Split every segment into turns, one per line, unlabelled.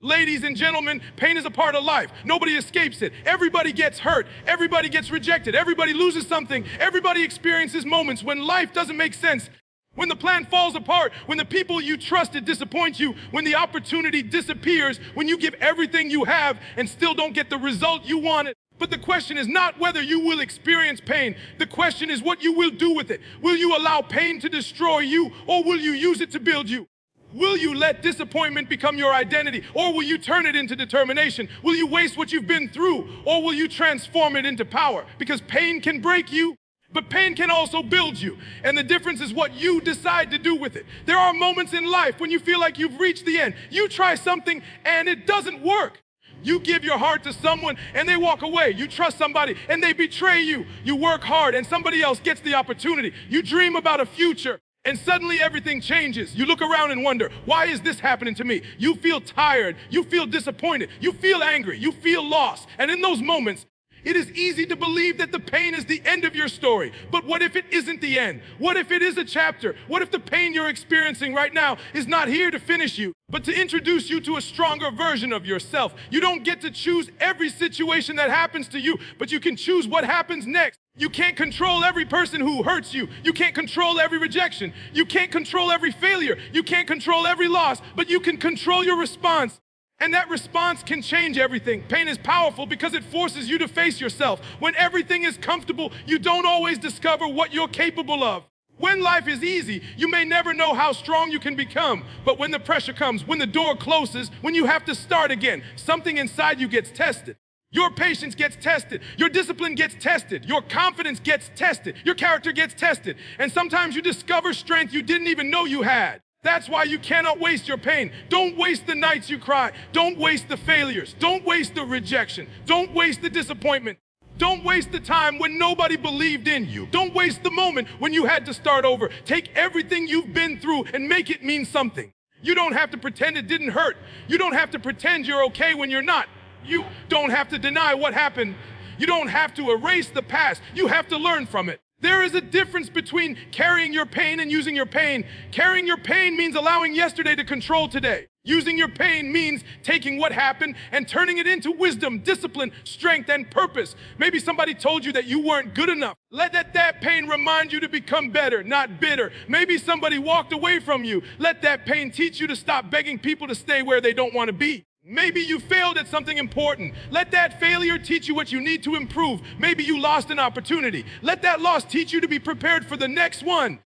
Ladies and gentlemen, pain is a part of life. Nobody escapes it. Everybody gets hurt. Everybody gets rejected. Everybody loses something. Everybody experiences moments when life doesn't make sense. When the plan falls apart, when the people you trusted disappoint you, when the opportunity disappears, when you give everything you have and still don't get the result you wanted. But the question is not whether you will experience pain. The question is what you will do with it. Will you allow pain to destroy you, or will you use it to build you? Will you let disappointment become your identity, or will you turn it into determination? Will you waste what you've been through, or will you transform it into power? Because pain can break you, but pain can also build you. And the difference is what you decide to do with it. There are moments in life when you feel like you've reached the end. You try something and it doesn't work. You give your heart to someone and they walk away. You trust somebody and they betray you. You work hard and somebody else gets the opportunity. You dream about a future and suddenly everything changes. You look around and wonder, why is this happening to me? You feel tired. You feel disappointed. You feel angry. You feel lost. And in those moments, it is easy to believe that the pain is the end of your story. But what if it isn't the end? What if it is a chapter? What if the pain you're experiencing right now is not here to finish you, but to introduce you to a stronger version of yourself? You don't get to choose every situation that happens to you, but you can choose what happens next. You can't control every person who hurts you. You can't control every rejection. You can't control every failure. You can't control every loss, but you can control your response. And that response can change everything. Pain is powerful because it forces you to face yourself. When everything is comfortable, you don't always discover what you're capable of. When life is easy, you may never know how strong you can become. But when the pressure comes, when the door closes, when you have to start again, something inside you gets tested. Your patience gets tested. Your discipline gets tested. Your confidence gets tested. Your character gets tested. And sometimes you discover strength you didn't even know you had. That's why you cannot waste your pain. Don't waste the nights you cry. Don't waste the failures. Don't waste the rejection. Don't waste the disappointment. Don't waste the time when nobody believed in you. Don't waste the moment when you had to start over. Take everything you've been through and make it mean something. You don't have to pretend it didn't hurt. You don't have to pretend you're okay when you're not. You don't have to deny what happened. You don't have to erase the past. You have to learn from it. There is a difference between carrying your pain and using your pain. Carrying your pain means allowing yesterday to control today. Using your pain means taking what happened and turning it into wisdom, discipline, strength, and purpose. Maybe somebody told you that you weren't good enough. Let that pain remind you to become better, not bitter. Maybe somebody walked away from you. Let that pain teach you to stop begging people to stay where they don't want to be. Maybe you failed at something important. Let that failure teach you what you need to improve. Maybe you lost an opportunity. Let that loss teach you to be prepared for the next one.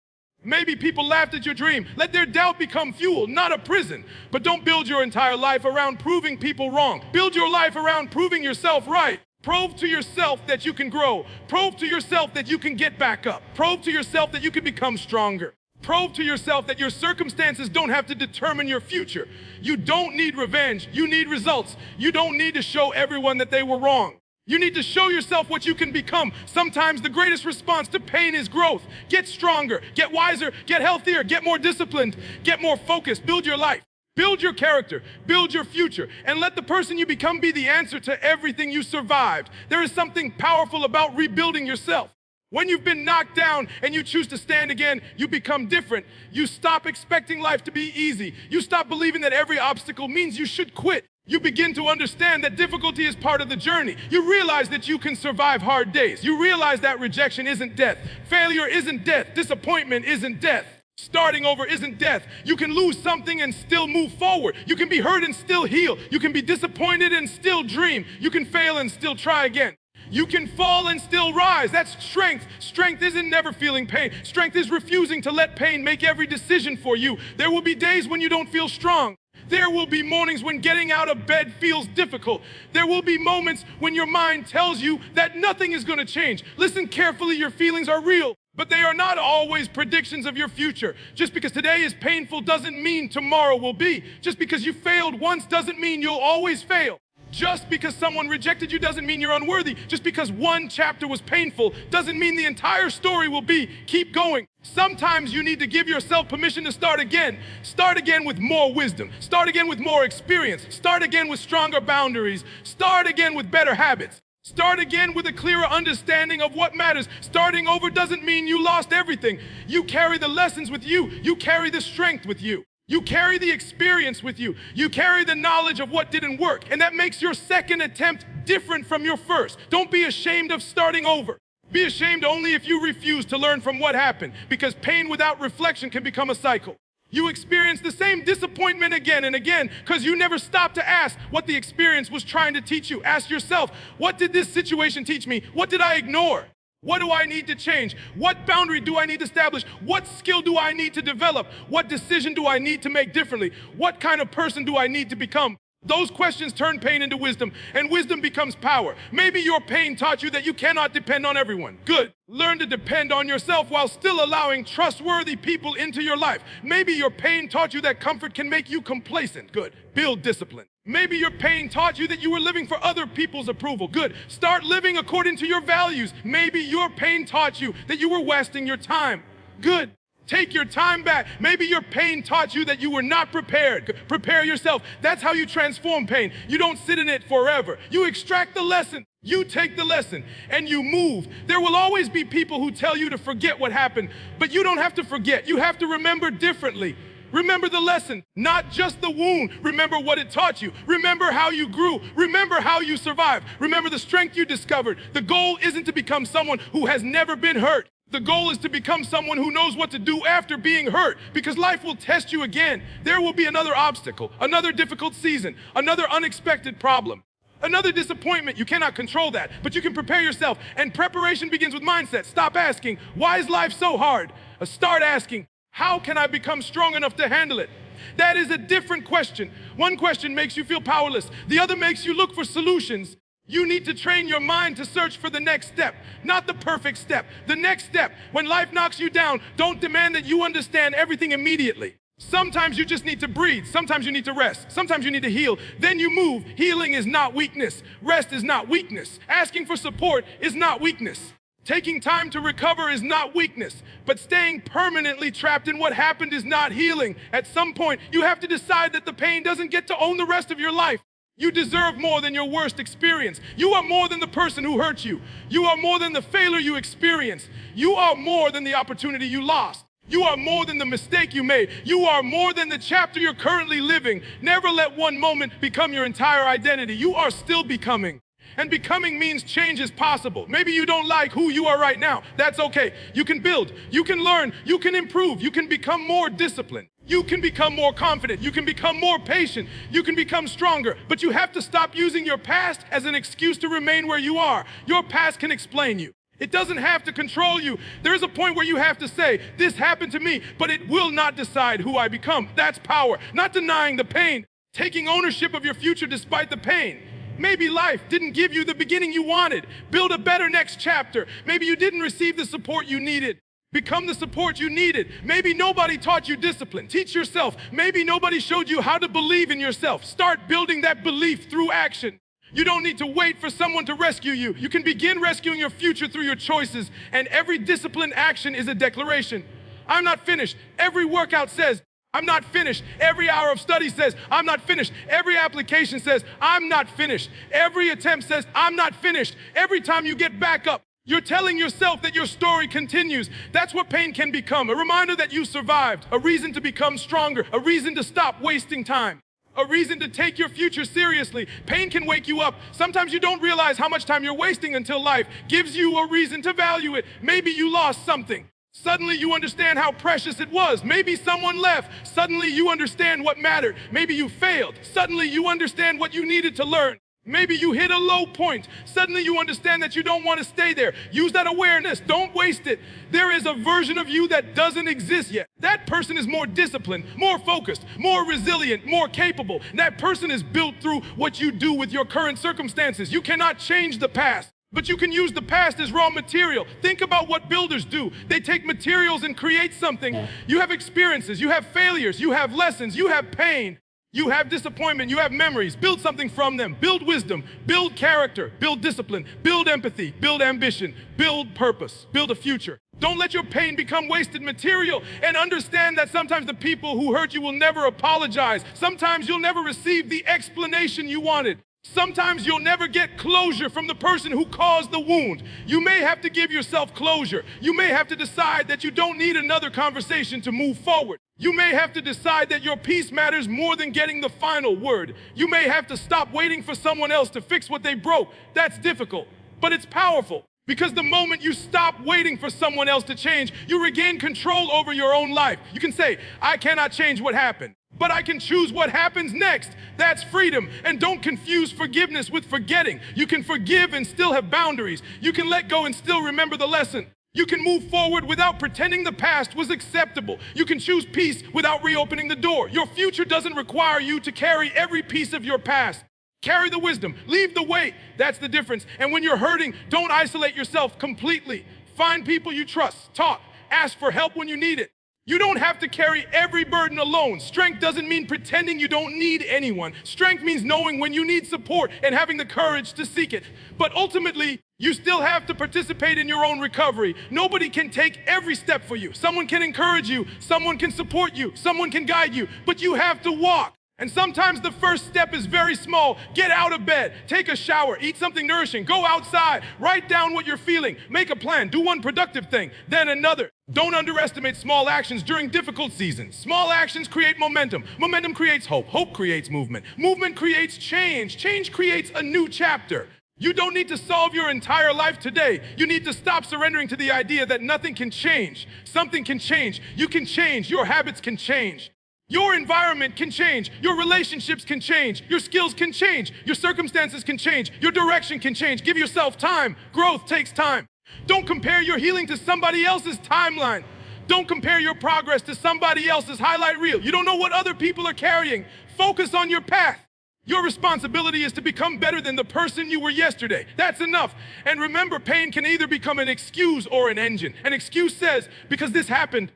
Maybe people laughed at your dream. Let their doubt become fuel, not a prison. But don't build your entire life around proving people wrong. Build your life around proving yourself right. Prove to yourself that you can grow. Prove to yourself that you can get back up. Prove to yourself that you can become stronger. Prove to yourself that your circumstances don't have to determine your future. You don't need revenge. You need results. You don't need to show everyone that they were wrong. You need to show yourself what you can become. Sometimes the greatest response to pain is growth. Get stronger, get wiser, get healthier, get more disciplined, get more focused. Build your life. Build your character, build your future, and let the person you become be the answer to everything you survived. There is something powerful about rebuilding yourself. When you've been knocked down and you choose to stand again, you become different. You stop expecting life to be easy. You stop believing that every obstacle means you should quit. You begin to understand that difficulty is part of the journey. You realize that you can survive hard days. You realize that rejection isn't death. Failure isn't death. Disappointment isn't death. Starting over isn't death. You can lose something and still move forward. You can be hurt and still heal. You can be disappointed and still dream. You can fail and still try again. You can fall and still rise. That's strength. Strength isn't never feeling pain. Strength is refusing to let pain make every decision for you. There will be days when you don't feel strong. There will be mornings when getting out of bed feels difficult. There will be moments when your mind tells you that nothing is going to change. Listen carefully, your feelings are real, but they are not always predictions of your future. Just because today is painful doesn't mean tomorrow will be. Just because you failed once doesn't mean you'll always fail. Just because someone rejected you doesn't mean you're unworthy. Just because one chapter was painful doesn't mean the entire story will be. Keep going. Sometimes you need to give yourself permission to start again. Start again with more wisdom. Start again with more experience. Start again with stronger boundaries. Start again with better habits. Start again with a clearer understanding of what matters. Starting over doesn't mean you lost everything. You carry the lessons with you. You carry the strength with you. You carry the experience with you. You carry the knowledge of what didn't work, and that makes your second attempt different from your first. Don't be ashamed of starting over. Be ashamed only if you refuse to learn from what happened, because pain without reflection can become a cycle. You experience the same disappointment again and again because you never stopped to ask what the experience was trying to teach you. Ask yourself, what did this situation teach me? What did I ignore? What do I need to change? What boundary do I need to establish? What skill do I need to develop? What decision do I need to make differently? What kind of person do I need to become? Those questions turn pain into wisdom, and wisdom becomes power. Maybe your pain taught you that you cannot depend on everyone. Good. Learn to depend on yourself while still allowing trustworthy people into your life. Maybe your pain taught you that comfort can make you complacent. Good. Build discipline. Maybe your pain taught you that you were living for other people's approval. Good. Start living according to your values. Maybe your pain taught you that you were wasting your time. Good. Take your time back. Maybe your pain taught you that you were not prepared. Prepare yourself. That's how you transform pain. You don't sit in it forever. You extract the lesson. You take the lesson and you move. There will always be people who tell you to forget what happened, but you don't have to forget. You have to remember differently. Remember the lesson, not just the wound. Remember what it taught you. Remember how you grew. Remember how you survived. Remember the strength you discovered. The goal isn't to become someone who has never been hurt. The goal is to become someone who knows what to do after being hurt, because life will test you again. There will be another obstacle, another difficult season, another unexpected problem, another disappointment. You cannot control that, but you can prepare yourself. And preparation begins with mindset. Stop asking, why is life so hard? Start asking, how can I become strong enough to handle it? That is a different question. One question makes you feel powerless. The other makes you look for solutions. You need to train your mind to search for the next step, not the perfect step. The next step. When life knocks you down, don't demand that you understand everything immediately. Sometimes you just need to breathe. Sometimes you need to rest. Sometimes you need to heal. Then you move. Healing is not weakness. Rest is not weakness. Asking for support is not weakness. Taking time to recover is not weakness. But staying permanently trapped in what happened is not healing. At some point, you have to decide that the pain doesn't get to own the rest of your life. You deserve more than your worst experience. You are more than the person who hurt you. You are more than the failure you experienced. You are more than the opportunity you lost. You are more than the mistake you made. You are more than the chapter you're currently living. Never let one moment become your entire identity. You are still becoming. And becoming means change is possible. Maybe you don't like who you are right now. That's okay. You can build, you can learn, you can improve, you can become more disciplined. You can become more confident. You can become more patient. You can become stronger. But you have to stop using your past as an excuse to remain where you are. Your past can explain you. It doesn't have to control you. There is a point where you have to say, this happened to me, but it will not decide who I become. That's power. Not denying the pain. Taking ownership of your future despite the pain. Maybe life didn't give you the beginning you wanted. Build a better next chapter. Maybe you didn't receive the support you needed. Become the support you needed. Maybe nobody taught you discipline. Teach yourself. Maybe nobody showed you how to believe in yourself. Start building that belief through action. You don't need to wait for someone to rescue you. You can begin rescuing your future through your choices, and every disciplined action is a declaration. I'm not finished. Every workout says, I'm not finished. Every hour of study says, I'm not finished. Every application says, I'm not finished. Every attempt says, I'm not finished. Every time you get back up, you're telling yourself that your story continues. That's what pain can become. A reminder that you survived. A reason to become stronger. A reason to stop wasting time. A reason to take your future seriously. Pain can wake you up. Sometimes you don't realize how much time you're wasting until life gives you a reason to value it. Maybe you lost something. Suddenly you understand how precious it was. Maybe someone left. Suddenly you understand what mattered. Maybe you failed. Suddenly you understand what you needed to learn. Maybe you hit a low point. Suddenly you understand that you don't want to stay there. Use that awareness. Don't waste it. There is a version of you that doesn't exist yet. That person is more disciplined, more focused, more resilient, more capable. That person is built through what you do with your current circumstances. You cannot change the past, but you can use the past as raw material. Think about what builders do. They take materials and create something. You have experiences, you have failures, you have lessons, you have pain. You have disappointment, you have memories. Build something from them. Build wisdom, build character, build discipline, build empathy, build ambition, build purpose, build a future. Don't let your pain become wasted material, and understand that sometimes the people who hurt you will never apologize. Sometimes you'll never receive the explanation you wanted. Sometimes you'll never get closure from the person who caused the wound. You may have to give yourself closure. You may have to decide that you don't need another conversation to move forward. You may have to decide that your peace matters more than getting the final word. You may have to stop waiting for someone else to fix what they broke. That's difficult, but it's powerful. Because the moment you stop waiting for someone else to change, you regain control over your own life. You can say, I cannot change what happened, but I can choose what happens next. That's freedom. And don't confuse forgiveness with forgetting. You can forgive and still have boundaries. You can let go and still remember the lesson. You can move forward without pretending the past was acceptable. You can choose peace without reopening the door. Your future doesn't require you to carry every piece of your past. Carry the wisdom, leave the weight. That's the difference. And when you're hurting, don't isolate yourself completely. Find people you trust, talk, ask for help when you need it. You don't have to carry every burden alone. Strength doesn't mean pretending you don't need anyone. Strength means knowing when you need support and having the courage to seek it. But ultimately, you still have to participate in your own recovery. Nobody can take every step for you. Someone can encourage you, someone can support you, someone can guide you, but you have to walk. And sometimes the first step is very small. Get out of bed, take a shower, eat something nourishing, go outside, write down what you're feeling, make a plan, do one productive thing, then another. Don't underestimate small actions during difficult seasons. Small actions create momentum. Momentum creates hope. Hope creates movement. Movement creates change. Change creates a new chapter. You don't need to solve your entire life today. You need to stop surrendering to the idea that nothing can change. Something can change. You can change. Your habits can change. Your environment can change. Your relationships can change. Your skills can change. Your circumstances can change. Your direction can change. Give yourself time. Growth takes time. Don't compare your healing to somebody else's timeline. Don't compare your progress to somebody else's highlight reel. You don't know what other people are carrying. Focus on your path. Your responsibility is to become better than the person you were yesterday. That's enough. And remember, pain can either become an excuse or an engine. An excuse says, because this happened,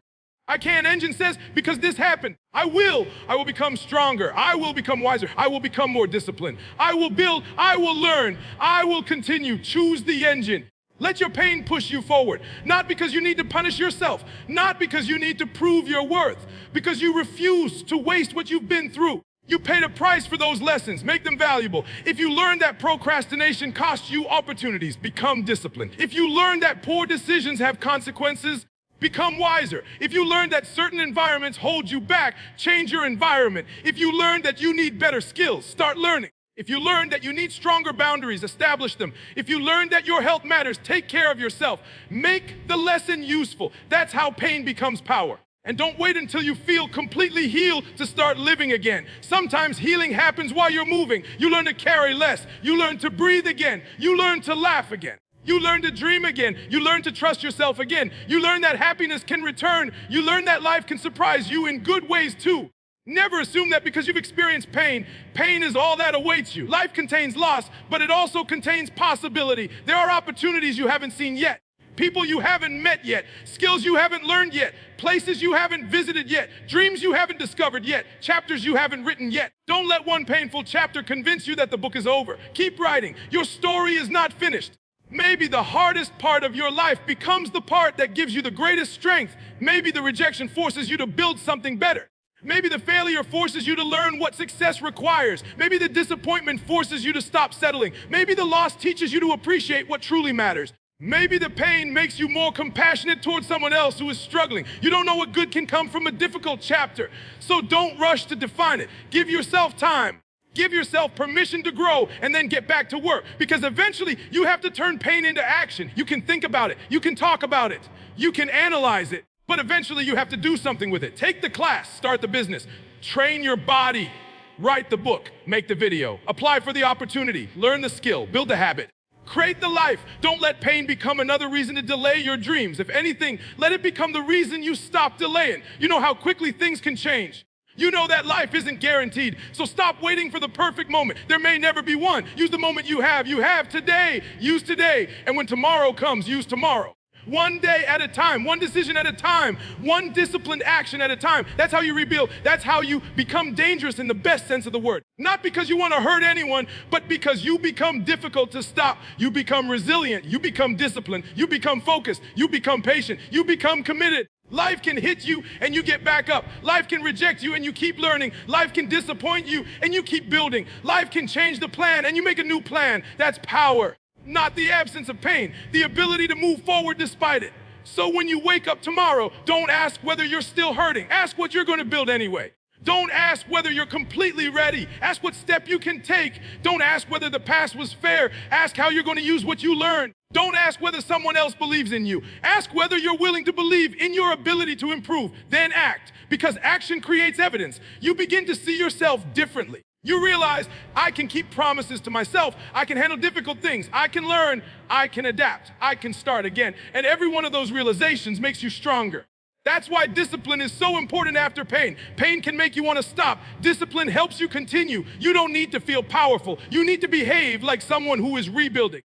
I can't. Engine says, because this happened, I will become stronger. I will become wiser. I will become more disciplined. I will build. I will learn. I will continue. Choose the engine. Let your pain push you forward. Not because you need to punish yourself. Not because you need to prove your worth. Because you refuse to waste what you've been through. You paid a price for those lessons. Make them valuable. If you learn that procrastination costs you opportunities, become disciplined. If you learn that poor decisions have consequences, become wiser. If you learn that certain environments hold you back, change your environment. If you learn that you need better skills, start learning. If you learn that you need stronger boundaries, establish them. If you learn that your health matters, take care of yourself. Make the lesson useful. That's how pain becomes power. And don't wait until you feel completely healed to start living again. Sometimes healing happens while you're moving. You learn to carry less. You learn to breathe again. You learn to laugh again. You learn to dream again. You learn to trust yourself again. You learn that happiness can return. You learn that life can surprise you in good ways too. Never assume that because you've experienced pain, pain is all that awaits you. Life contains loss, but it also contains possibility. There are opportunities you haven't seen yet, people you haven't met yet, skills you haven't learned yet, places you haven't visited yet, dreams you haven't discovered yet, chapters you haven't written yet. Don't let one painful chapter convince you that the book is over. Keep writing. Your story is not finished. Maybe the hardest part of your life becomes the part that gives you the greatest strength. Maybe the rejection forces you to build something better. Maybe the failure forces you to learn what success requires. Maybe the disappointment forces you to stop settling. Maybe the loss teaches you to appreciate what truly matters. Maybe the pain makes you more compassionate towards someone else who is struggling. You don't know what good can come from a difficult chapter, so don't rush to define it. Give yourself time. Give yourself permission to grow and then get back to work, because eventually you have to turn pain into action. You can think about it. You can talk about it. You can analyze it. But eventually you have to do something with it. Take the class, start the business, train your body, write the book, make the video, apply for the opportunity, learn the skill, build the habit, create the life. Don't let pain become another reason to delay your dreams. If anything, let it become the reason you stop delaying. You know how quickly things can change. You know that life isn't guaranteed, so stop waiting for the perfect moment. There may never be one. Use the moment you have. You have today. Use today. And when tomorrow comes, use tomorrow. One day at a time, one decision at a time, one disciplined action at a time. That's how you rebuild. That's how you become dangerous in the best sense of the word. Not because you want to hurt anyone, but because you become difficult to stop. You become resilient. You become disciplined. You become focused. You become patient. You become committed. Life can hit you and you get back up. Life can reject you and you keep learning. Life can disappoint you and you keep building. Life can change the plan and you make a new plan. That's power, not the absence of pain, the ability to move forward despite it. So when you wake up tomorrow, don't ask whether you're still hurting. Ask what you're going to build anyway. Don't ask whether you're completely ready. Ask what step you can take. Don't ask whether the past was fair. Ask how you're going to use what you learned. Don't ask whether someone else believes in you. Ask whether you're willing to believe in your ability to improve. Then act, because action creates evidence. You begin to see yourself differently. You realize, I can keep promises to myself. I can handle difficult things. I can learn. I can adapt. I can start again. And every one of those realizations makes you stronger. That's why discipline is so important after pain. Pain can make you want to stop. Discipline helps you continue. You don't need to feel powerful. You need to behave like someone who is rebuilding.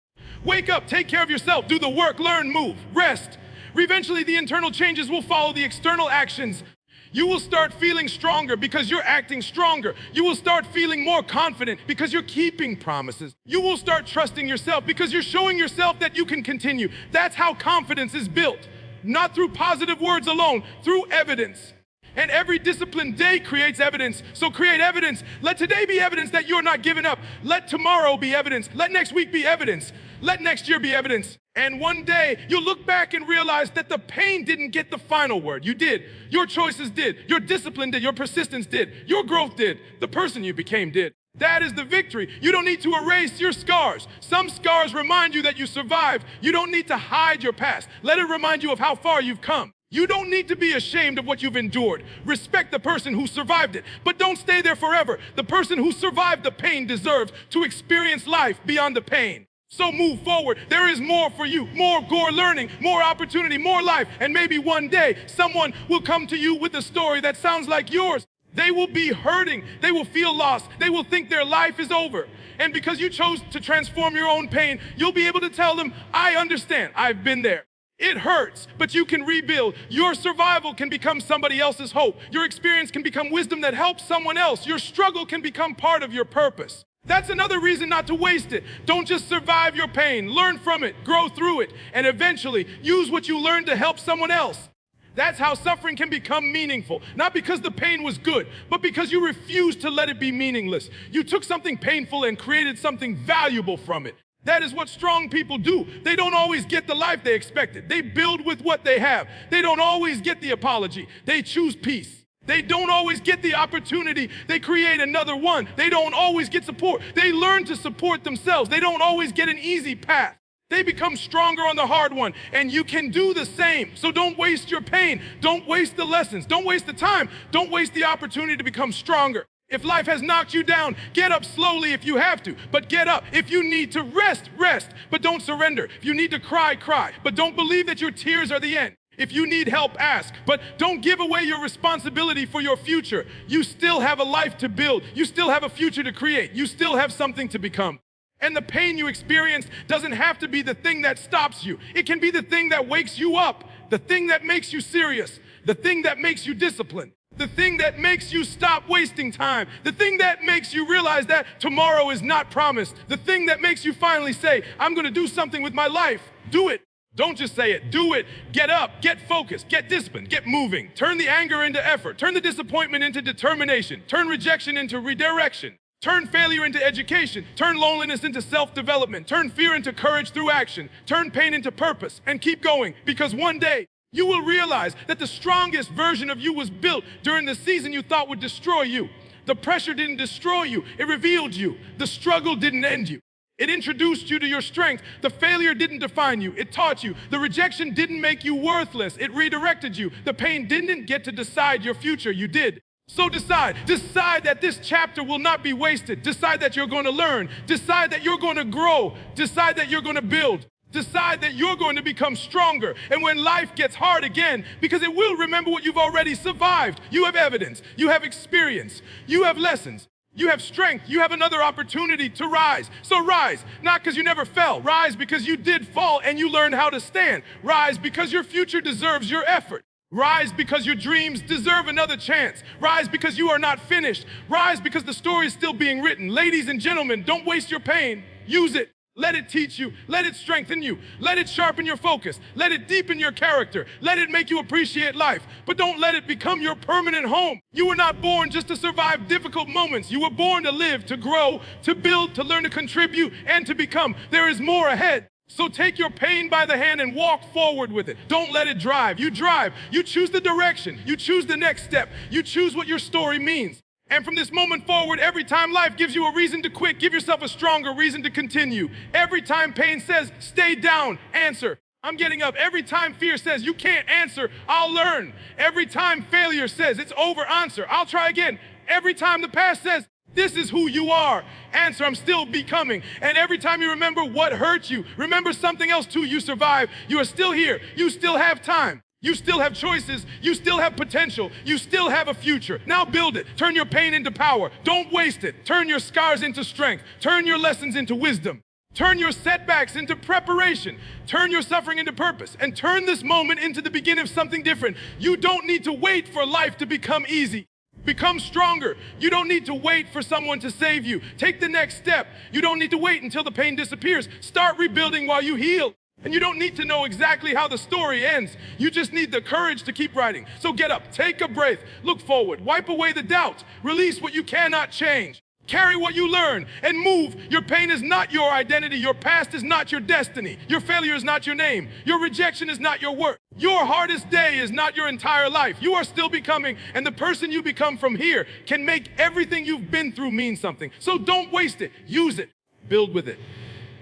Wake up, take care of yourself, do the work, learn, move, rest. Eventually, the internal changes will follow the external actions. You will start feeling stronger because you're acting stronger. You will start feeling more confident because you're keeping promises. You will start trusting yourself because you're showing yourself that you can continue. That's how confidence is built. Not through positive words alone, through evidence. And every disciplined day creates evidence. So create evidence. Let today be evidence that you're not giving up. Let tomorrow be evidence. Let next week be evidence. Let next year be evidence. And one day, you'll look back and realize that the pain didn't get the final word. You did. Your choices did. Your discipline did. Your persistence did. Your growth did. The person you became did. That is the victory. You don't need to erase your scars. Some scars remind you that you survived. You don't need to hide your past. Let it remind you of how far you've come. You don't need to be ashamed of what you've endured. Respect the person who survived it, but don't stay there forever. The person who survived the pain deserves to experience life beyond the pain. So move forward. There is more for you, more gore learning, more opportunity, more life, and maybe one day someone will come to you with a story that sounds like yours. They will be hurting. They will feel lost. They will think their life is over. And because you chose to transform your own pain, you'll be able to tell them, I understand. I've been there. It hurts, but you can rebuild. Your survival can become somebody else's hope. Your experience can become wisdom that helps someone else. Your struggle can become part of your purpose. That's another reason not to waste it. Don't just survive your pain. Learn from it, grow through it, and eventually use what you learned to help someone else. That's how suffering can become meaningful. Not because the pain was good, but because you refused to let it be meaningless. You took something painful and created something valuable from it. That is what strong people do. They don't always get the life they expected. They build with what they have. They don't always get the apology. They choose peace. They don't always get the opportunity. They create another one. They don't always get support. They learn to support themselves. They don't always get an easy path. They become stronger on the hard one, and you can do the same. So don't waste your pain. Don't waste the lessons. Don't waste the time. Don't waste the opportunity to become stronger. If life has knocked you down, get up slowly if you have to, but get up. If you need to rest, rest, but don't surrender. If you need to cry, cry, but don't believe that your tears are the end. If you need help, ask, but don't give away your responsibility for your future. You still have a life to build. You still have a future to create. You still have something to become. And the pain you experience doesn't have to be the thing that stops you. It can be the thing that wakes you up, the thing that makes you serious, the thing that makes you disciplined, the thing that makes you stop wasting time, the thing that makes you realize that tomorrow is not promised, the thing that makes you finally say, I'm going to do something with my life. Do it. Don't just say it, do it. Get up, get focused, get disciplined, get moving. Turn the anger into effort. Turn the disappointment into determination. Turn rejection into redirection. Turn failure into education. Turn loneliness into self-development. Turn fear into courage through action. Turn pain into purpose. And keep going, because one day you will realize that the strongest version of you was built during the season you thought would destroy you. The pressure didn't destroy you, it revealed you. The struggle didn't end you. It introduced you to your strength. The failure didn't define you. It taught you. The rejection didn't make you worthless. It redirected you. The pain didn't get to decide your future. You did. So decide that this chapter will not be wasted. Decide that you're going to learn. Decide that you're going to grow. Decide that you're going to build. Decide that you're going to become stronger. And when life gets hard again, because it will, remember what you've already survived. You have evidence. You have experience. You have lessons. You have strength. You have another opportunity to rise. So rise, not because you never fell. Rise because you did fall and you learned how to stand. Rise because your future deserves your effort. Rise because your dreams deserve another chance. Rise because you are not finished. Rise because the story is still being written. Ladies and gentlemen, don't waste your pain. Use it. Let it teach you. Let it strengthen you. Let it sharpen your focus. Let it deepen your character. Let it make you appreciate life. But don't let it become your permanent home. You were not born just to survive difficult moments. You were born to live, to grow, to build, to learn to contribute, and to become. There is more ahead. So take your pain by the hand and walk forward with it. Don't let it drive. You drive. You choose the direction. You choose the next step. You choose what your story means. And from this moment forward, every time life gives you a reason to quit, give yourself a stronger reason to continue. Every time pain says, stay down, answer, I'm getting up. Every time fear says, you can't answer, I'll learn. Every time failure says, it's over, answer, I'll try again. Every time the past says, this is who you are, answer, I'm still becoming. And every time you remember what hurt you, remember something else too, you survived. You are still here. You still have time. You still have choices. You still have potential. You still have a future. Now build it. Turn your pain into power. Don't waste it. Turn your scars into strength. Turn your lessons into wisdom. Turn your setbacks into preparation. Turn your suffering into purpose. And turn this moment into the beginning of something different. You don't need to wait for life to become easy. Become stronger. You don't need to wait for someone to save you. Take the next step. You don't need to wait until the pain disappears. Start rebuilding while you heal. And you don't need to know exactly how the story ends. You just need the courage to keep writing. So get up, take a breath, look forward, wipe away the doubt, release what you cannot change. Carry what you learn and move. Your pain is not your identity. Your past is not your destiny. Your failure is not your name. Your rejection is not your work. Your hardest day is not your entire life. You are still becoming, and the person you become from here can make everything you've been through mean something. So don't waste it. Use it. Build with it.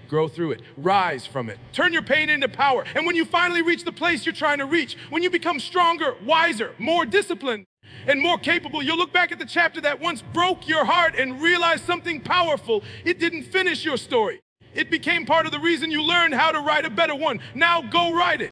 Grow through it. Rise from it. Turn your pain into power. And when you finally reach the place you're trying to reach, when you become stronger, wiser, more disciplined, and more capable, you'll look back at the chapter that once broke your heart and realize something powerful. It didn't finish your story. It became part of the reason you learned how to write a better one. Now go write it.